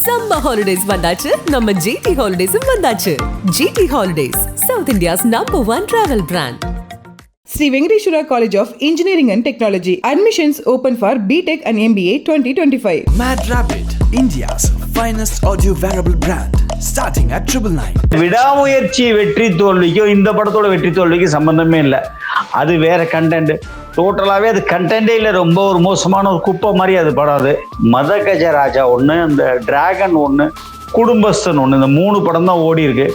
Summer holidays வந்தாச்சு நம்ம GT Holidays வந்தாச்சு. GT Holidays, South India's #1 travel brand. Sri Venkateshwara College of Engineering and Technology. Admissions open for BTech and MBA 2025. Mad Rabbit, India's finest audio wearable brand, starting at 999. விடாமுயற்சி வெற்றி தோல்விக்கும் இந்த படத்தோட வெற்றி தோல்விக்கும் சம்பந்தமே இல்லை. அது வேற கண்டென்ட். டோட்டலாகவே அது கண்டென்ட்டே இல்லை. ரொம்ப ஒரு மோசமான ஒரு குப்பை மாதிரி அது படம். அது மதகஜராஜா ஒன்று, இந்த டிராகன் ஒன்று, குடும்பஸ்தன் ஒன்று, இந்த 3 படம் தான் ஓடி இருக்கு.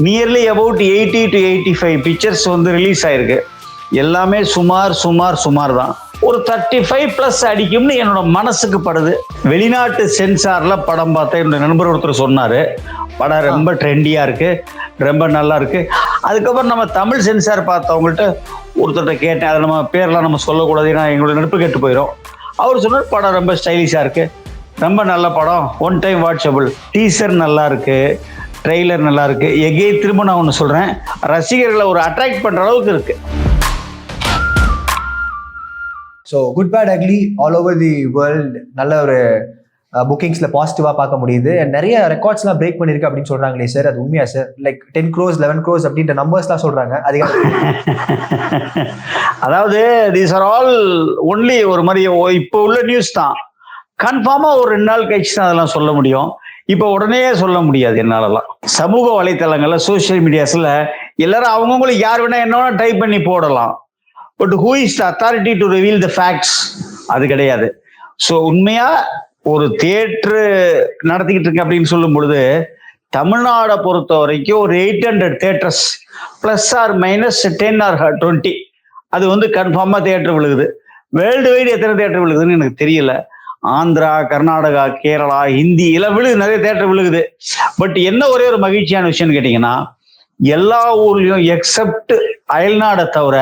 நியர்லி அபவுட் 80 to 85 பிக்சர்ஸ் வந்து ரிலீஸ் ஆயிருக்கு. எல்லாமே சுமார் தான். ஒரு 35+ அடிக்கும்னு என்னோட மனசுக்கு படுது. வெளிநாட்டு சென்சார்ல படம் பார்த்தேன். என்னோட நண்பர் ஒருத்தர் சொன்னாரு, படம் ரொம்ப ட்ரெண்டியா இருக்கு, ரொம்ப நல்லா இருக்கு. அதுக்கப்புறம் நம்ம தமிழ் சென்சார் பார்த்தவங்கள்ட்ட ஒருத்தர்கிட்ட கேட்டேன். அதை நம்ம பேர்லாம் நம்ம சொல்லக்கூடாது, ஏன்னா எங்களோட நட்பு கெட்டு போயிடும். அவர் சொன்னார், படம் ரொம்ப ஸ்டைலிஷா இருக்கு, ரொம்ப நல்ல படம், ஒன் டைம் வாட்சபிள், டீசர் நல்லா இருக்கு, ட்ரெய்லர் நல்லா இருக்கு. திரும்ப நான் ஒன்று சொல்றேன், ரசிகர்களை ஒரு அட்ராக்ட் பண்ற அளவுக்கு இருக்கு. So good bad ugly all over the world நல்ல ஒரு புக்கிங்ஸில் பாசிட்டிவாக பார்க்க முடியுது. நிறைய ரெக்கார்ட்ஸ்லாம் பிரேக் பண்ணியிருக்கு அப்படின்னு சொல்கிறாங்களே சார், அது உண்மையா சார்? லைக் 10 crores 11 crores அப்படின்ற நம்பர்ஸ்லாம் சொல்கிறாங்க. அது அதாவது தீஸ் ஆர் ஆல் ஒன்லி ஒரு மாதிரி இப்போ உள்ள நியூஸ் தான். கன்ஃபார்மாக ஒரு 2 நாள் கழிச்சு தான் அதெல்லாம் சொல்ல முடியும். இப்போ உடனே சொல்ல முடியாது என்னாலலாம். சமூக வலைத்தளங்கள்ல, சோசியல் மீடியாஸில் எல்லாரும் அவங்கவுங்களுக்கு யார் வேணா என்ன வேணா டைப் பண்ணி போடலாம். But who is the authority to reveal the facts? அது கிடையாது. ஸோ உண்மையா ஒரு தியேட்டரு நடத்திக்கிட்டு இருக்கு அப்படின்னு சொல்லும் பொழுது, தமிழ்நாடை பொறுத்த வரைக்கும் ஒரு 800 தியேட்டர்ஸ் +or-10 or 20 அது வந்து கன்ஃபார்மா தியேட்டர் விழுகுது. வேர்ல்டு வைடு எத்தனை தியேட்டர் விழுகுதுன்னு எனக்கு தெரியல. ஆந்திரா, கர்நாடகா, கேரளா, ஹிந்தி எல்லாம் விழுகுது, நிறைய தியேட்டர் விழுகுது. பட் என்ன ஒரே ஒரு மகிழ்ச்சியான விஷயம்னு கேட்டீங்கன்னா, எல்லா ஊர்லயும் எக்ஸப்ட் அயல்நாடை தவிர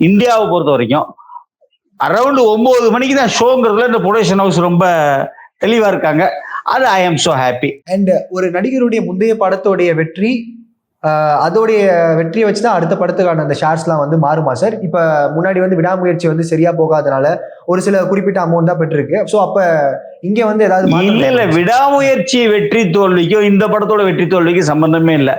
இந்தியாவை பொறுத்த வரைக்கும் அரௌண்ட் 9 மணிக்கு தான் ஷோங்கிறதுல இந்த ப்ரொடக்ஷன் ஹவுஸ் ரொம்ப தெளிவா இருக்காங்க. அது ஐ ஆம் சோ ஹாப்பி. அண்ட் ஒரு நடிகருடைய முந்தைய படத்தோடைய வெற்றி, அதோடைய வெற்றியை வச்சு தான் அடுத்த படத்துக்கான அந்த ஷேர்ஸ்லாம் வந்து மாறுமா சார்? இப்போ முன்னாடி வந்து விடாமுயற்சி வந்து சரியா போகாதனால ஒரு சில குறிப்பிட்ட அமௌண்ட் தான் பெற்றிருக்கு. ஸோ அப்போ இங்கே வந்து ஏதாவது இல்ல, விடாமுயற்சி வெற்றி தோல்விக்கும் இந்த படத்தோட வெற்றி தோல்விக்கும் சம்பந்தமே இல்லை.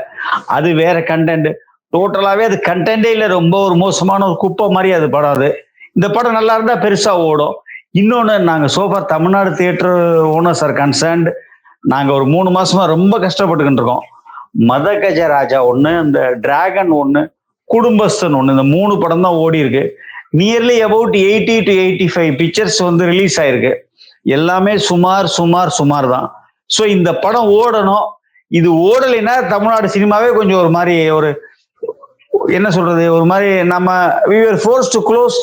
அது வேற கண்டென்ட். டோட்டலாகவே அது கண்டென்ட்டே இல்லை. ரொம்ப ஒரு மோசமான ஒரு குப்பை மாதிரி அது படம். அது இந்த படம் நல்லா இருந்தா பெருசா ஓடும். இன்னொன்று, நாங்கள் sofa Tamil Nadu theatre owners R concerned. நாங்கள் ஒரு 3 மாசமா ரொம்ப கஷ்டப்பட்டுக்கிட்டு இருக்கோம். மதகஜராஜா ஒன்று, இந்த டிராகன் ஒன்று, குடும்பஸ்தன் ஒன்று, இந்த 3 படம் தான் ஓடி இருக்கு. நியர்லி அபவுட் 80 to 85 பிக்சர்ஸ் வந்து ரிலீஸ் ஆயிருக்கு. எல்லாமே சுமார் தான். ஸோ இந்த படம் ஓடணும். இது ஓடலைன்னா தமிழ்நாடு சினிமாவே கொஞ்சம் ஒரு மாதிரி ஒரு என்ன சொல்றது, ஒரு மாதிரி நம்ம we were forced to close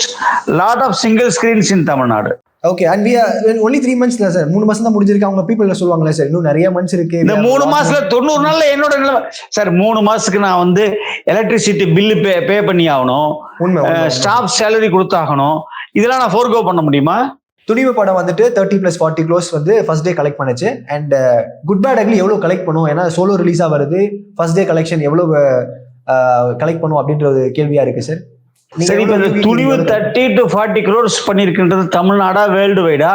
lot of single screens in Tamil Nadu. Okay, and we are only 3 months இல்ல சார், 3 மாசம் தான் முடிஞ்சிருக்கு. அவங்க பீப்புள் சொல்லுவாங்களே சார், இன்னும் நிறைய மந்த்ஸ் இருக்கு. இந்த 3 மாசத்துல 90 நாள்ல என்னோட நிலைமை சார், 3 மாசத்துக்கு நான் வந்து எலக்ட்ரிசிட்டி பில்லு பே பண்ணி ஆகணும், ஸ்டாஃப் சேலரி கொடுத்தாகணும். இதெல்லாம் நான் ஃபோர்கோ பண்ண முடியுமா? துணிவு படம் வந்துட்டு 30+40 crores வந்து ஃபர்ஸ்ட் டே கலெக்ட் பண்ணுச்சு. அண்ட் குட் பேட் அக்லி எவ்வளவு கலெக்ட் பண்ணும்? ஏன்னா சோலோ ரிலீஸா வருது, ஃபர்ஸ்ட் டே கலெக்ஷன் எவ்வளவு கலெக்ட் பண்ணும் அப்படின்ற ஒரு கேள்வியா இருக்கு சார். சரி, இப்ப இந்த துணிவு 30 to 40 crores பண்ணிருக்கின்றது தமிழ்நாடா வேர்ல்டு வைடா?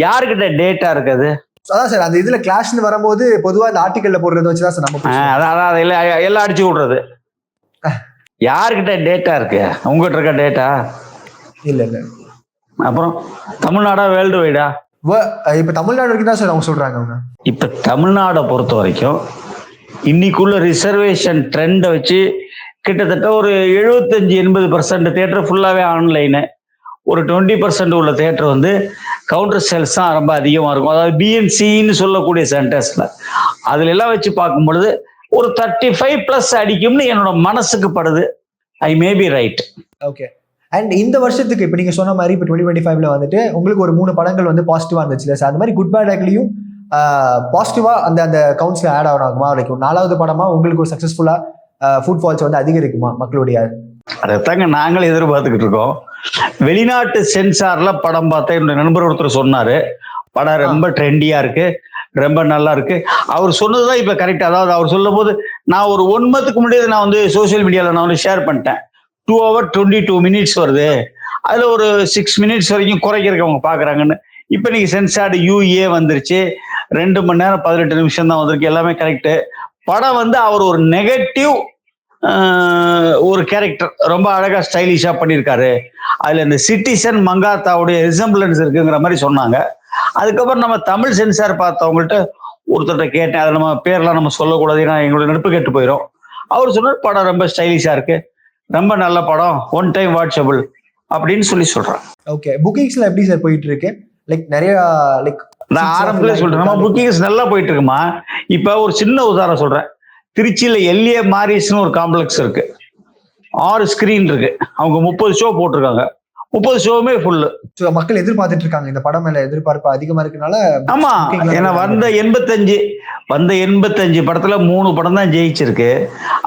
யாருக்கிட்ட டேட்டா இருக்குது? அதான் சார், அந்த இதுல கிளாஷ்னு வரும்போது பொதுவா இந்த ஆர்டிகல்ல போடுறத வச்சுதான் சார் நம்ம அதான் எல்லாம் அடிச்சு விடுறது. யாருக்கிட்ட டேட்டா இருக்கு? உங்ககிட்ட இருக்க டேட்டா இல்ல. அப்புறம் தமிழ்நாடா வேர்ல்டு வைடா? இப்ப தமிழ்நாடு வரைக்கும் தான் சார் அவங்க சொல்றாங்க. அவங்க இப்ப தமிழ்நாடை பொறுத்த வரைக்கும் இன்னைக்குள்ள ரிசர்வேஷன் ட்ரெண்டை வச்சு கிட்டத்தட்ட ஒரு 75-80% தியேட்டர் ஃபுல்லாவே ஆன்லைனு. ஒரு 20% உள்ள தியேட்டர் வந்து கவுண்டர் சேல்ஸ் தான் ரொம்ப அதிகமா இருக்கும். அதாவது பிஎன்சின்னு சொல்லக்கூடிய சென்டர்ஸ்ல அதுல எல்லாம் வச்சு பார்க்கும் பொழுது ஒரு 35+ அடிக்கும்னு என்னோட மனசுக்கு படுது. I may be right. Okay. And இந்த வருஷத்துக்கு இப்போ நீங்க சொன்ன மாதிரி இப்போ 2025ல வந்துட்டு உங்களுக்கு ஒரு 3 படங்கள் வந்து பாசிட்டிவா இருந்துச்சுல சார், அந்த மாதிரி குட் பேட் அக்லியும் பாசிட்டிவா அந்த அந்த கவுண்ட்ஸ்ல ஆட் ஆகுமா? வரைக்கும் 4வது படமா உங்களுக்கு ஒரு சக்சஸ்ஃபுல்லா ஃபுட் ஃபால்ஸ் வந்து அதிகரிக்குமா மக்களுடைய? அதைத்தாங்க நாங்களும் எதிர்பார்த்துக்கிட்டு இருக்கோம். வெளிநாட்டு சென்சார்ல படம் பார்த்தேன். என்னோட நண்பர் ஒருத்தர் சொன்னாரு, படம் ரொம்ப ட்ரெண்டியா இருக்கு, ரொம்ப நல்லா இருக்கு. அவர் சொன்னதுதான் இப்ப கரெக்ட். அதாவது அவர் சொல்லும் போது நான் ஒரு 1 monthக்கு முன்னாடி நான் வந்து சோசியல் மீடியால நான் வந்து ஷேர் பண்ணிட்டேன். 2 hours 22 minutes வருது, அதுல ஒரு 6 minutes வரைக்கும் குறைக்கிறதுக்கு அவங்க பாக்குறாங்கன்னு. இப்ப நீங்க சென்சார்டு UA வந்துருச்சு, 2 மணி நேரம் 18 நிமிஷம் தான் வந்திருக்கு, எல்லாமே கரெக்ட். படம் வந்து அவர் ஒரு நெகட்டிவ் ஒரு கேரக்டர் ரொம்ப அழகா ஸ்டைலிஷா பண்ணியிருக்காரு. அதுல இந்த சிட்டிசன் மங்காத்தாவுடைய ரிசம்பிளன்ஸ் இருக்குங்கிற மாதிரி சொன்னாங்க. அதுக்கப்புறம் நம்ம தமிழ் சென்சார் பார்த்தவங்கள்ட்ட ஒருத்தர்கிட்ட கேட்டேன், அதை நம்ம பேர்லாம் நம்ம சொல்லக்கூடாது, ஏன்னா எங்களுடைய நட்பு கெட்டு போயிடும். அவர் சொன்னார் படம் ரொம்ப ஸ்டைலிஷா இருக்கு, ரொம்ப நல்ல படம், ஒன் டைம் வாட்சபிள் அப்படின்னு சொல்றாங்க. ஓகே, புக்கிங்ஸ்ல எப்படி சார் போயிட்டு இருக்கு? லைக் நிறைய லைக் நான் ஆரம்பத்துல சொல்றேன், நம்ம புக்கிங்ஸ் நல்லா போயிட்டு இருக்குமா. இப்ப ஒரு சின்ன உதாரணம் சொல்றேன். திருச்சியில எல்ஏ மாரிஸ்னு ஒரு காம்ப்ளெக்ஸ் இருக்கு, 6 ஸ்கிரீன் இருக்கு, அவங்க 30 ஷோ போட்டிருக்காங்க, 30 ஷோவுமே ஃபுல்லு. மக்கள் எதிர்பார்த்துட்டு இருக்காங்க, இந்த படம் மேல எதிர்பார்ப்பு அதிகமா இருக்கனால. ஆமா, ஏன்னா வந்த 85 படத்துல 3 படம் தான் ஜெயிச்சிருக்கு.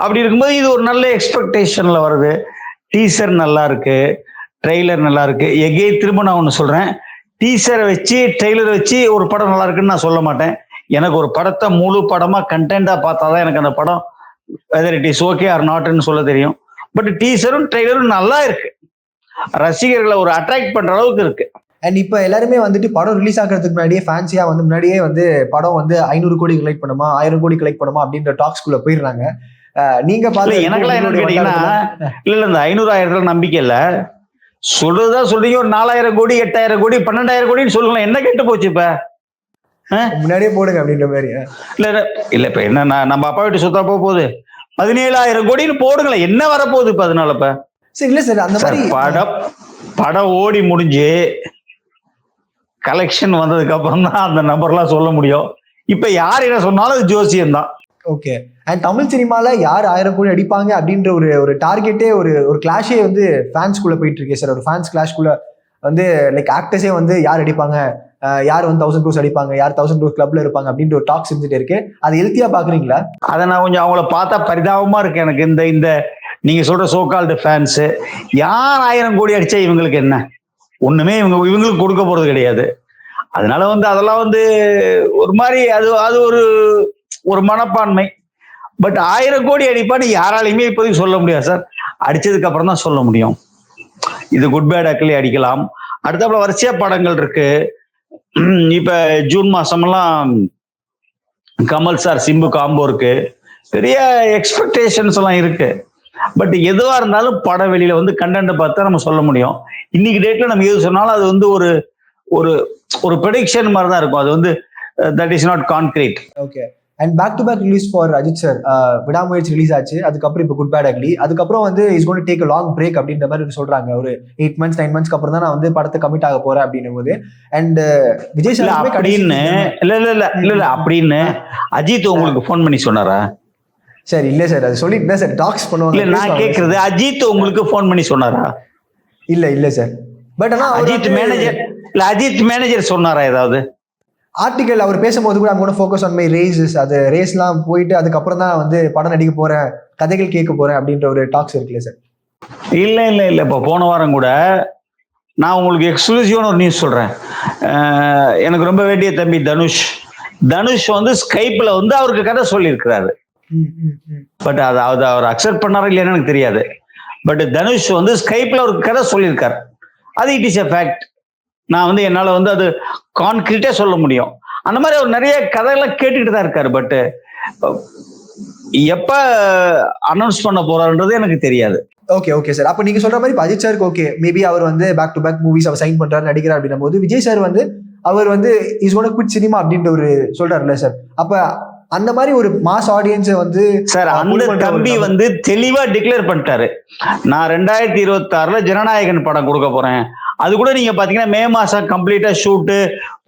அப்படி இருக்கும்போது இது ஒரு நல்ல எக்ஸ்பெக்டேஷன்ல வருது. டீசர் நல்லா இருக்கு, ட்ரெய்லர் நல்லா இருக்கு. திரும்ப நான் ஒண்ணு சொல்றேன், டீசரை வச்சு ட்ரெய்லர் வச்சு ஒரு படம் நல்லா இருக்குன்னு நான் சொல்ல மாட்டேன். எனக்கு ஒரு படத்தை முழு படமா கண்டென்ட்டா பார்த்தாதான் எனக்கு அந்த படம் whether it is okay or நாட்னு சொல்ல தெரியும். பட் டீசரும் ட்ரெய்லரும் நல்லா இருக்கு, ரசிகர்களை ஒரு அட்ராக்ட் பண்ற அளவுக்கு இருக்கு. அண்ட் இப்போ எல்லாருமே வந்துட்டு படம் ரிலீஸ் ஆகிறதுக்கு முன்னாடியே ஃபேன்சியா வந்து முன்னாடியே வந்து படம் வந்து 500 கோடி கலெக்ட் பண்ணுமா 1000 கோடி கலெக்ட் பண்ணுமா அப்படின்ற டாக்ஸ்குள்ள போயிடுறாங்க. நீங்க பார்த்து எனக்கெல்லாம் என்ன கேட்டீங்கன்னா, இல்ல இந்த 500,000 நம்பிக்கை இல்ல, சொல்றதுதான் சொல்றீங்க. ஒரு 4000 கோடி 8000 கோடி 12,000 கோடின்னு சொல்லுங்களேன், என்ன கெட்டு போச்சு இப்ப? முன்னாடியே போடுங்க அப்படின்ற மாதிரி. இல்ல இப்ப என்ன, நம்ம அப்பா வீட்டு சொத்தா போகுது, 17,000 கோடின்னு போடுங்களேன், என்ன வரப்போகுது இப்ப? அதனால இப்ப சரி இல்ல சார், அந்த மாதிரி படம் ஓடி முடிஞ்சு கலெக்ஷன் வந்ததுக்கு அப்புறம் தான் அந்த நம்பர்லாம் சொல்ல முடியும். இப்ப யார் என்ன சொன்னாலும் அது ஜோசியம் தான். ஓகே, அண்ட் தமிழ் சினிமால யார் 1000 கோடி அடிப்பாங்க அப்படின்ற ஒரு டார்கெட்டே ஒரு கிளாஷே வந்து ஃபேன்ஸ்குள்ள போயிட்டு இருக்கே சார். ஒரு ஃபேன்ஸ் கிளாஷ்குள்ள வந்து லைக் ஆக்டர்ஸே வந்து யார் அடிப்பாங்க, யார் வந்து 1000 crores அடிப்பாங்க, யார் 1000 crores கிளப்ல இருப்பாங்க அப்படின்ற ஒரு டாக்ஸ் இருந்துட்டு இருக்கு. அது ஹெல்த்தியா பாக்குறீங்களா? அதை நான் கொஞ்சம் அவங்கள பார்த்தா பரிதாபமா இருக்கு எனக்கு. இந்த நீங்க சொல்ற சோகால்டு ஃபேன்ஸ் யார் 1000 கோடி அடிச்சா இவங்களுக்கு என்ன, ஒண்ணுமே இவங்களுக்கு கொடுக்க போறது கிடையாது. அதனால வந்து அதெல்லாம் வந்து ஒரு மாதிரி அது ஒரு மனப்பான்மை. பட் 1000 கோடி அடிப்பான்னு யாராலையுமே இப்போதைக்கு சொல்ல முடியாது சார், அடிச்சதுக்கு அப்புறம் தான் சொல்ல முடியும். இது குட் பேட் அக்லி அடிக்கலாம். அடுத்தாப்புல வரிசையா படங்கள் இருக்கு. இப்ப ஜூன் மாசமெல்லாம் கமல் சார் சிம்பு காம்போ இருக்கு, பெரிய எக்ஸ்பெக்டேஷன்ஸ் எல்லாம் இருக்கு. பட் எதுவா இருந்தாலும் பட வெளியில வந்து கண்டென்ட் பார்த்தா நம்ம சொல்ல முடியும். இன்னைக்கு டேட்ல நம்ம எது சொன்னாலும் அது வந்து ஒரு ஒரு ப்ரெடிக்ஷன் மாதிரி தான் இருக்கும். அது வந்து that is not concrete. Okay, and back to back release for Ajith sir. Vidaamuyarchi release ஆச்சு, அதுக்கப்புறம் இப்போ குட் பேட் அக்லி, அதுக்கப்புறம் வந்து is going to take a long break அப்படின்ற மாதிரி சொல்றாங்க. ஒரு 8 months 9 months அப்புறம் தான் நான் வந்து படத்தை கமிட் ஆக போறேன் அப்படின்னும் போது. அண்ட் விஜய் சார் அப்படின்னு இல்ல அப்படின்னு அஜித் உங்களுக்கு போன் பண்ணி சொன்னாரா? சார் இல்ல சார், அது சொல்லிட்டு சார் டாக்ஸ் பண்ணுவாங்க. இல்ல நான் கேக்குறது, அஜித் உங்களுக்கு போன் பண்ணி சொன்னாரா? இல்ல சார். பட் ஆனா அஜித் மேனேஜர் சொன்னாரா ஏதாவது? ஆர்டிகல் அவர் பேசும்போது கூட அவங்க ஃபோக்கஸ் ஆன் மை ரேசஸ், அது ரேஸ்லாம் போயிட்டு அதுக்கப்புறம் தான் வந்து படம் நடிக்க போறேன், கதைகள் கேட்க போறேன் அப்படின்ற ஒரு டாக்ஸ் இருக்குல்ல சார்? இல்ல இப்போ போன வாரம் கூட நான் உங்களுக்கு எக்ஸ்க்ளூசிவான ஒரு நியூஸ் சொல்றேன். எனக்கு ரொம்ப வேண்டிய தம்பி தனுஷ் வந்து ஸ்கைப்ல வந்து அவருக்கு கதை சொல்லியிருக்கிறாரு. பட் அது அவர் அக்செப்ட் பண்ணாரா இல்லையான்னு எனக்கு தெரியாது. பட் தனுஷ் வந்து ஸ்கைப்ல அவருக்கு கதை சொல்லியிருக்காரு. அது இட் இஸ் எ ஃபேக்ட். நான் வந்து என்னால வந்து அது கான்கிரீட்டா சொல்ல முடியும். அந்த மாதிரி அவர் நிறைய கதைகளை கேட்டுக்கிட்டு தான் இருக்காரு. பட் எப்ப அனௌன்ஸ் பண்ண போறாருன்றது எனக்கு தெரியாது. Okay sir. அப்ப நீங்க சொல்ற மாதிரி அஜித் சாருக்கு ஓகே, மேபி அவர் வந்து பேக் டு பேக் மூவிஸ் அவர் சைன் பண்றாரு நடிக்கிறார் அப்படின்னும் போது, விஜய் சார் வந்து அவர் வந்து இஸ் கோனா குவிட் சினிமா அப்படின்ற ஒரு சொல்றாருல்ல சார். அப்ப அந்த மாதிரி ஒரு மாஸ் ஆடியன்ஸை வந்து சார் அந்த தம்பி வந்து தெளிவா டிக்ளேர் பண்ணிட்டாரு, நான் 2026 ஜனநாயகன் படம் கொடுக்க போறேன். அது கூட நீங்க பாத்தீங்கன்னா மே மாசம் கம்ப்ளீட்டா ஷூட்டு,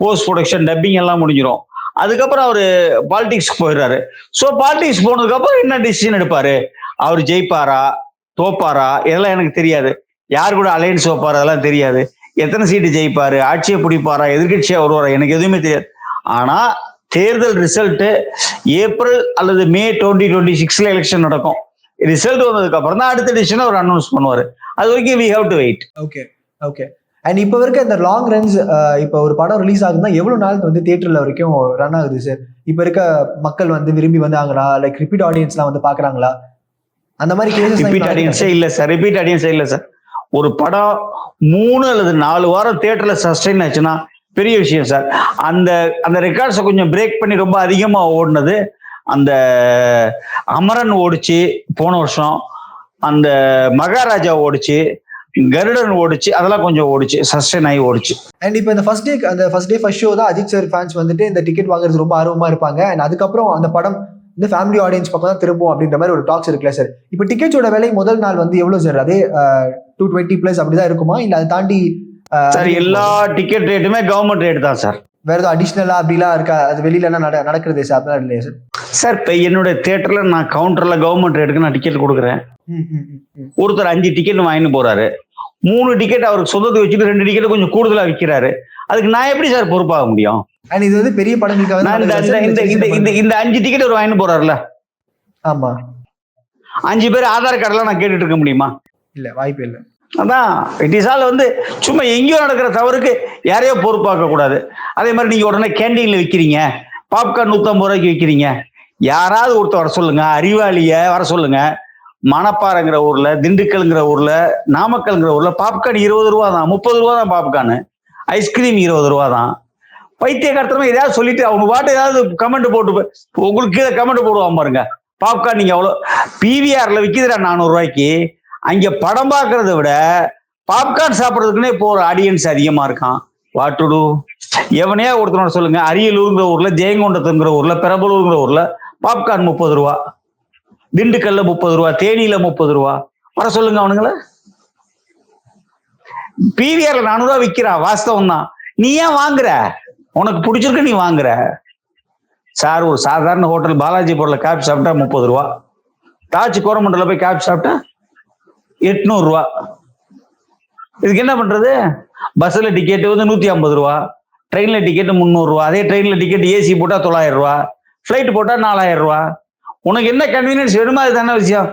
போஸ்ட் ப்ரொடக்ஷன், டப்பிங் எல்லாம் முடிஞ்சிடும். அதுக்கப்புறம் அவரு பாலிடிக்ஸ்க்கு போயிடுறாரு. ஸோ பாலிடிக்ஸ் போனதுக்கு அப்புறம் என்ன டிசிஷன் எடுப்பாரு, அவர் ஜெயிப்பாரா தோப்பாரா இதெல்லாம் எனக்கு தெரியாது. யார் கூட அலையன்ஸ் வைப்பாரு அதெல்லாம் தெரியாது. எத்தனை சீட்டு ஜெயிப்பாரு, ஆட்சியை பிடிப்பாரா, எதிர்கட்சியா வருவாரா, எனக்கு எதுவுமே தெரியாது. ஆனா தேர்தல் ரிசல்ட் ஏப்ரல் அல்லது மே 2026 எலெக்ஷன் நடக்கும். ரிசல்ட் வந்ததுக்கு அப்புறம் தான் அடுத்த டிசிஷன் அவர் அனௌன்ஸ் பண்ணுவாரு. அது வரைக்கும் we have to wait. Okay and இப்போ வரைக்கும் இந்த லாங் ரன்ஸ், இப்போ ஒரு படம் ரிலீஸ் ஆகுதுன்னா எவ்வளவு நாள் வந்து தியேட்டர்ல வரைக்கும் ரன் ஆகுது சார்? இப்போ இருக்க மக்கள் வந்து விரும்பி வந்தாங்களா, லைக் ரிப்பீட் ஆடியன்ஸ்லாம் வந்து பாக்குறாங்களா? அந்த மாதிரி கேசஸ் ரிப்பீட் ஆடியன்ஸே இல்ல சார். ஒரு படம் 3 அல்லது 4 வாரம் தியேட்டர்ல சஸ்டெயின் ஆச்சுன்னா பெரிய விஷயம் சார். அந்த அந்த ரெக்கார்ட்ஸை கொஞ்சம் பிரேக் பண்ணி ரொம்ப அதிகமா ஓடினது அந்த அமரன் ஓடிச்சு போன வருஷம், அந்த மகாராஜா ஓடிச்சு, கருடன் ஓடிச்சு, அதெல்லாம் கொஞ்சம் ஓடிச்சு, சஸ்டெயின் ஆகி ஓடிச்சு. அண்ட் இப்போ இந்த ஃபர்ஸ்ட் டே ஃபர்ஸ்ட் ஷோ தான் அஜித் சார் ஃபேன்ஸ் வந்துட்டு இந்த டிக்கெட் வாங்குறது ரொம்ப ஆர்வமா இருப்பாங்க. அண்ட் அதுக்கப்புறம் அந்த படம் இந்த ஃபேமிலி ஆடியன்ஸ் பக்கம் தான் திரும்பும் அப்படின்ற மாதிரி ஒரு டாக்ஸ் இருக்குல்ல சார். இப்போ டிக்கெட்ஸோட விலை முதல் நாள் வந்து எவ்வளவு சார்? அதே 220+ அப்படிதான் இருக்குமா, இல்ல அதை தாண்டி? சார் எல்லா டிக்கெட் ரேட்டுமே கவர்மெண்ட் ரேட் தான் சார். வேற எதுவும் அடிஷ்னலா அப்படிலாம் இருக்கா? அது வெளியில எல்லாம் நடக்கிறது சார், அப்படிலாம் இல்லையா சார்? சார் இப்போ என்னுடைய தியேட்டர்ல நான் கவுண்டர்ல கவர்மெண்ட் ரேட்டுக்கு நான் டிக்கெட் கொடுக்குறேன். ஒருத்தர் 5 டிக்கெட் வாங்கிட்டு போறாரு, 3 டிக்கெட் அவருக்கு சொந்தத்தை வச்சுட்டு 2 டிக்கெட் கொஞ்சம் கூடுதலா விற்கிறாரு. அதுக்கு நான் எப்படி சார் பொறுப்பாக முடியும்? அண்ட் இது வந்து பெரிய படங்களுக்காக இந்த 5 டிக்கெட் அவர் வாங்கிட்டு போறாருல, ஆமா 5 பேர் ஆதார் கார்டெல்லாம் நான் கேட்டுட்டு இருக்க முடியுமா? இல்ல, வாய்ப்பு இல்லை. அதான் இட் இஸ் ஆல் வந்து சும்மா எங்கேயோ நடக்கிற தவறுக்கு யாரையோ பொறுப்பாக்க கூடாது. அதே மாதிரி நீங்க உடனே கேண்டீன்ல விற்கிறீங்க, பாப்கார்ன் 150 ரூபாய்க்கு விற்கிறீங்க, யாராவது ஒருத்தர் வர சொல்லுங்க, அறிவாளிய வர சொல்லுங்க. மணப்பாறைங்கிற ஊர்ல, திண்டுக்கல்ங்கிற ஊர்ல, நாமக்கல்ங்கிற ஊர்ல பாப்கார்ன் 20 ரூபா தான், 30 ரூபா தான் பாப்கார்னு, ஐஸ்கிரீம் 20 ரூபா தான். பைத்தியக்காரத்தனமா ஏதாவது சொல்லிட்டு அவங்க பாட்டு ஏதாவது கமெண்ட் போட்டு உங்களுக்கு கீழே கமெண்ட் போடுவான் பாருங்க. பாப்கார்ன் நீங்க அவ்வளோ பிவிஆர்ல விற்கிதுடா 400 ரூபாய்க்கு, அங்க படம் பார்க்கறத விட பாப்கார்ன் சாப்பிட்றதுக்குன்னே போற ஆடியன்ஸ் அதிகமா இருக்கான். What to to? எவனையா ஒருத்தனோட சொல்லுங்க, அரியலூருங்கிற ஊர்ல, ஜெயங்கொண்டத்துங்கிற ஊர்ல, பெரம்பலூருங்கிற ஊர்ல பாப்கார்ன் 30 ரூபா, திண்டுக்கல்ல 30 ரூபா, தேனியில 30 ரூபா, வர சொல்லுங்க அவனுங்கள. பிவிஆர்ல 400 ரூபா விற்கிறான், வாஸ்தவம் தான். நீ ஏன் வாங்குற? உனக்கு பிடிச்சிருக்கு நீ வாங்குற. சார் ஒரு சாதாரண ஹோட்டல் பாலாஜி பொருளை காப்பி சாப்பிட்டா 30 ரூபா, தாஜ் கோரமண்டல போய் காப்பி சாப்பிட்டா 800 ரூபா. இதுக்கு என்ன பண்றது? பஸ்ல டிக்கெட் வந்து 150 ரூபா, ட்ரெயின்ல டிக்கெட் 300 ரூபா, அதே ட்ரெயின்ல டிக்கெட் ஏசி போட்டா 900 ரூபா, ஃபிளைட் போட்டா 4000 ரூபா. உனக்கு என்ன கன்வீனியன்ஸ் வேணுமோ அது தானே விஷயம்.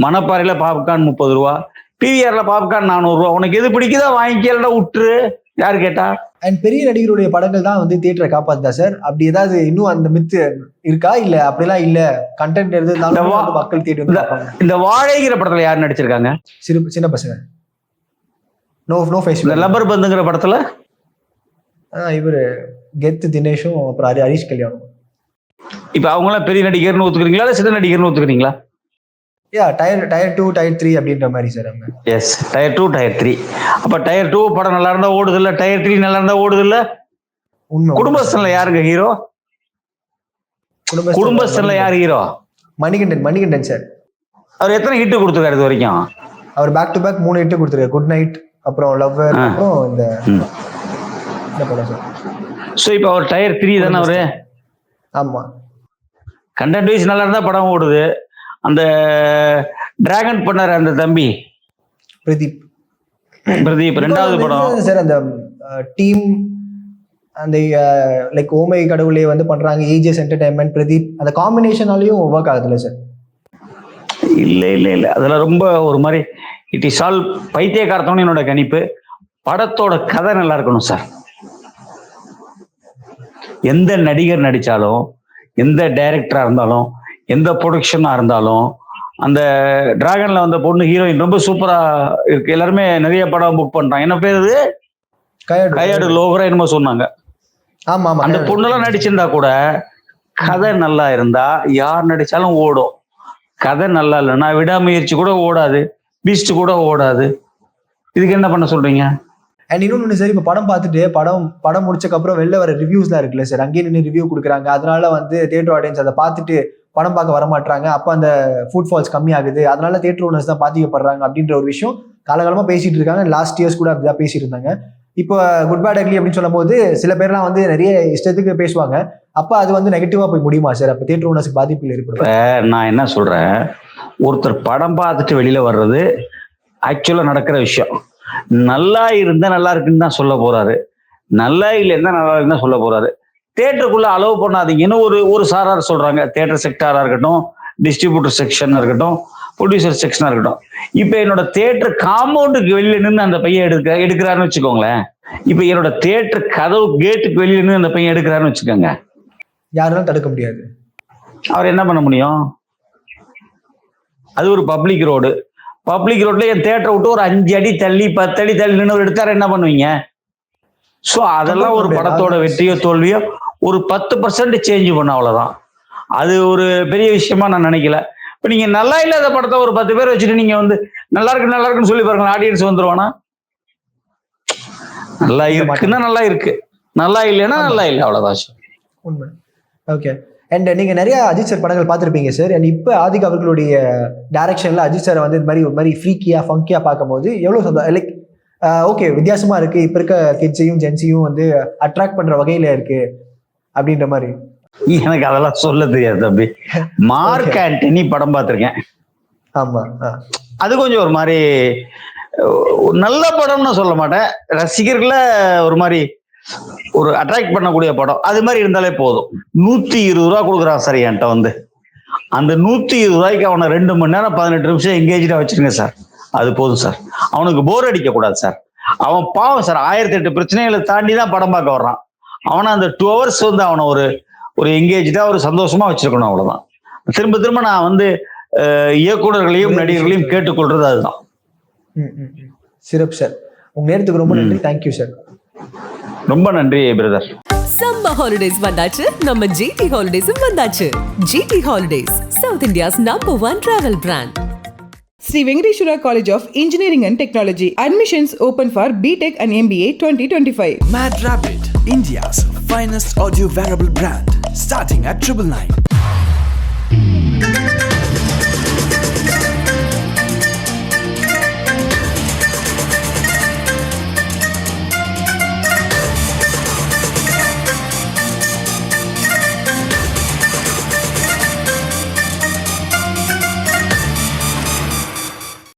மணப்பாறையில பாப்கார்ன் 30 ரூபா, பிவிஆர்ல பாப்கார்ன் 400 ரூபா. உனக்கு எது பிடிக்குதோ வாங்கிக்கலடா, விட்டுரு, யாரு கேட்டா? அண்ட் பெரிய நடிகருடைய படங்கள் தான் வந்து தியேட்டரை காப்பாத்துதா சார்? அப்படி ஏதாவது இன்னும் அந்த மித்து இருக்கா? இல்ல அப்படிலாம் இல்ல, கண்டென்ட் இருந்தாலும் மக்கள் தேடி. இந்த வாழைங்கிற படத்துல யார் நடிச்சிருக்காங்க? சின்ன பசங்க. No face. லப்பர் பந்துங்கிற படத்துல இவரு கெத்து தினேஷும் அப்புறம் ஹரிஷ் கல்யாணம். இப்ப அவங்களாம் பெரிய நடிகர்னு ஒத்துக்கிறீங்களா, இல்ல சின்ன நடிகர்னு ஒத்துக்கிறீங்களா? டயர் 2 டயர் 3 அப்படின்ற மாதிரி சார் அவங்க. Yes, tier 2 tier 3. அப்ப டயர் 2 படம் நல்லா இருந்தா ஓடுது இல்ல, டயர் 3 நல்லா இருந்தா ஓடுது இல்ல. குடும்பஸ்தன்ல யாருங்க ஹீரோ? குடும்பஸ்தன்ல யாரு ஹீரோ? மணிகண்டன் சார். அவர் எத்தனை ஹிட் கொடுத்துருக்காரு இது வரைக்கும்? அவர் பேக் டு பேக் 3 ஹிட் கொடுத்துருக்காரு. குட் நைட், அப்புறம் லவ்வர், அப்புறம் இந்த படம் சார். சோ இப்போ அவர் டயர் 3 தானே அவரு? ஆமா. கண்டென்ட் வைஸ் நல்லா இருந்தா படம் ஓடுது. அந்த டிராகன் பண்ணாரு அந்த தம்பி பிரதீப் ரெண்டாவது படம் சார். அந்த டீம் அந்த லைக் ஓமை கடவுளே வந்து பண்றாங்க, ஏஜஸ் என்டர்டைன்மெண்ட், பிரதீப், அந்த காம்பினேஷனாலையும் ஒர்க் ஆகுதுல்ல சார்? இல்ல அதெல்லாம் ரொம்ப ஒரு மாதிரி இட் இஸ் ஆல் பைத்தியக்காரத்தோன்னு என்னோட கணிப்பு. படத்தோட கதை நல்லா இருக்கணும் சார். எந்த நடிகர் நடிச்சாலும், எந்த டைரக்டரா இருந்தாலும், எந்த ப்ரொடக்ஷனா இருந்தாலும், அந்த டிராகன்ல வந்த பொண்ணு ஹீரோயின் ரொம்ப சூப்பரா இருக்கு. எல்லாருமே நிறைய படம் புக் பண்றாங்க. என்ன பேரு? கையாடு லோகரா என்னமோ சொன்னாங்க. அந்த பொண்ணுலாம் நடிச்சிருந்தா கூட கதை நல்லா இருந்தா யார் நடிச்சாலும் ஓடும். கதை நல்லா இல்லைன்னா விடாமுயற்சி கூட ஓடாது, பீஸ்ட் கூட ஓடாது. இதுக்கு என்ன பண்ண சொல்றீங்க? அண்ட் இன்னொன்று சார், இப்போ படம் பார்த்துட்டு படம் முடிச்சக்கப்புறம் வெளில வர ரிவ்யூஸ்லாம் இருக்குல்ல சார், அங்கேயே நின்று ரிவ்யூ கொடுக்குறாங்க. அதனால வந்து தியேட்டர் ஆடியன்ஸ் அதை பார்த்துட்டு படம் பார்க்க வரமாட்டாங்க, அப்போ அந்த ஃபுட் ஃபால்ஸ் கம்மியாகுது, அதனால தியேட்டர் ஓனர்ஸ் தான் பாதிக்கப்படுறாங்க அப்படின்ற ஒரு விஷயம் காலகாலமாக பேசிட்டு இருக்காங்க. லாஸ்ட் இயர்ஸ் கூட அப்படிதான் பேசிட்டு இருந்தாங்க. இப்போ குட் பேட் அக்லி அப்படின்னு சொல்லும் போது சில பேர்லாம் வந்து நிறைய இஷ்டத்துக்கு பேசுவாங்க. அப்போ அது வந்து நெகட்டிவா போய் முடியுமா சார்? அப்போ தியேட்டர் ஓனர்ஸுக்கு பாதிப்புகள் ஏற்படும். நான் என்ன சொல்றேன், ஒருத்தர் படம் பார்த்துட்டு வெளியில வர்றது ஆக்சுவலா நடக்கிற விஷயம். நல்லா இருந்தா நல்லா இருக்குன்னு தான் சொல்ல போறாரு, நல்லா இல்லைன்னா நல்லா இருக்குன்னு சொல்ல போறாரு. தியேட்டருக்குள்ள அலோவ் பண்ணாதீங்கன்னு ஒரு சாரார் சொல்றாங்க. தியேட்டர் செக்டாரா இருக்கட்டும், டிஸ்ட்ரிபியூட்டர் செக்ஷனா இருக்கட்டும், ப்ரொடியூசர் செக்ஷனா இருக்கட்டும். இப்ப என்னோட தியேட்டர் காம்பவுண்டுக்கு வெளியில நின்று அந்த பையன் எடுக்கிறாருன்னு வச்சுக்கோங்களேன். இப்ப என்னோட தியேட்டர் கதவு கேட்டுக்கு வெளியில நின்று அந்த பையன் எடுக்கிறாருன்னு வச்சுக்கோங்க, யாரும் தடுக்க முடியாது. அவர் என்ன பண்ண முடியும்? அது ஒரு பப்ளிக் ரோடு. பப்ளிக் ரோட்ல என் தியேட்டரை விட்டு ஒரு 5 அடி தள்ளி 10 அடி தள்ளி நின்று எடுத்தாரு, என்ன பண்ணுவீங்க? ஸோ அதெல்லாம் ஒரு படத்தோட வெற்றியோ தோல்வியோ ஒரு 10% சேஞ்ச் பண்ண, அவ்வளவுதான். அது ஒரு பெரிய விஷயமா நான் நினைக்கல. இப்ப நீங்க நல்லா இல்லாத படத்தை ஒரு 10 பேர் வச்சுட்டு நீங்க வந்து நல்லா இருக்குன்னு சொல்லி பாருங்க, ஆடியன்ஸ் வந்துருவானா? நல்லா இருக்குன்னா நல்லா இருக்கு, நல்லா இல்லைன்னா நல்லா இல்லை, அவ்வளவுதான். உண்மை. ஓகே. அண்ட் நீங்க நிறைய அஜித் சார் படங்கள் பார்த்துருப்பீங்க சார். அண்ட் இப்போ ஆதிக் அவர்களுடைய டைரக்ஷன்ல அஜித் சார் வந்து இந்த மாதிரி ஒரு மாதிரி ஃப்ரீக்கியா ஃபங்கியா பார்க்கும்போது எவ்வளவு லைக் ஓகே வித்தியாசமா இருக்கு, இப்ப இருக்க கிட்ஸையும் ஜென்ஸையும் வந்து அட்ராக்ட் பண்ற வகையில இருக்கு அப்படின்ற மாதிரி. எனக்கு அதெல்லாம் சொல்ல தெரியாது தம்பி. மார்க் ஆண்டனி படம் பார்த்திருக்கேன். ஆமா, அது கொஞ்சம் ஒரு மாதிரி நல்ல படம்னு சொல்ல மாட்டேன், ரசிகர்களை ஒரு மாதிரி ஒரு அட்ராக்ட் பண்ணக்கூடிய படம். அது மாதிரி இருந்தாலே போதும். 120 ரூபா கொடுக்குறான் சார் என்கிட்ட வந்து. அந்த 120 ரூபாய்க்கு அவனை 2 மணி நேரம் 18 நிமிஷம் எங்கேஜா வச்சிருங்க சார், அது போதும் சார். அவனுக்கு போர் அடிக்க கூடாது சார். அவன் பாவம் சார், 1008 பிரச்சனைகளை தாண்டி தான் படம் பார்க்க வர்றான். அவனை அந்த 2 hours வந்து அவனை ஒரு எங்கேஜா ஒரு சந்தோஷமா வச்சிருக்கணும், அவ்வளவுதான். திரும்ப திரும்ப நான் வந்து இயக்குநர்களையும் நடிகர்களையும் கேட்டுக்கொள்றது அதுதான். சிறப்பு சார். உங்க நேரத்துக்கு ரொம்ப நன்றி. Thank you sir. ரொம்ப நன்றி பிரதர். சம்மர் ஹாலிடேஸ் வந்தாச்சு, நம்ம ஜிடி ஹாலிடேஸும் வந்தாச்சு. GT holidays, south India's number 1 travel brand. Sri Venkateshwara College of Engineering and Technology. Admissions open for BTech and MBA 2025. Mad Rabbit, India's finest audio wearable brand, starting at 999.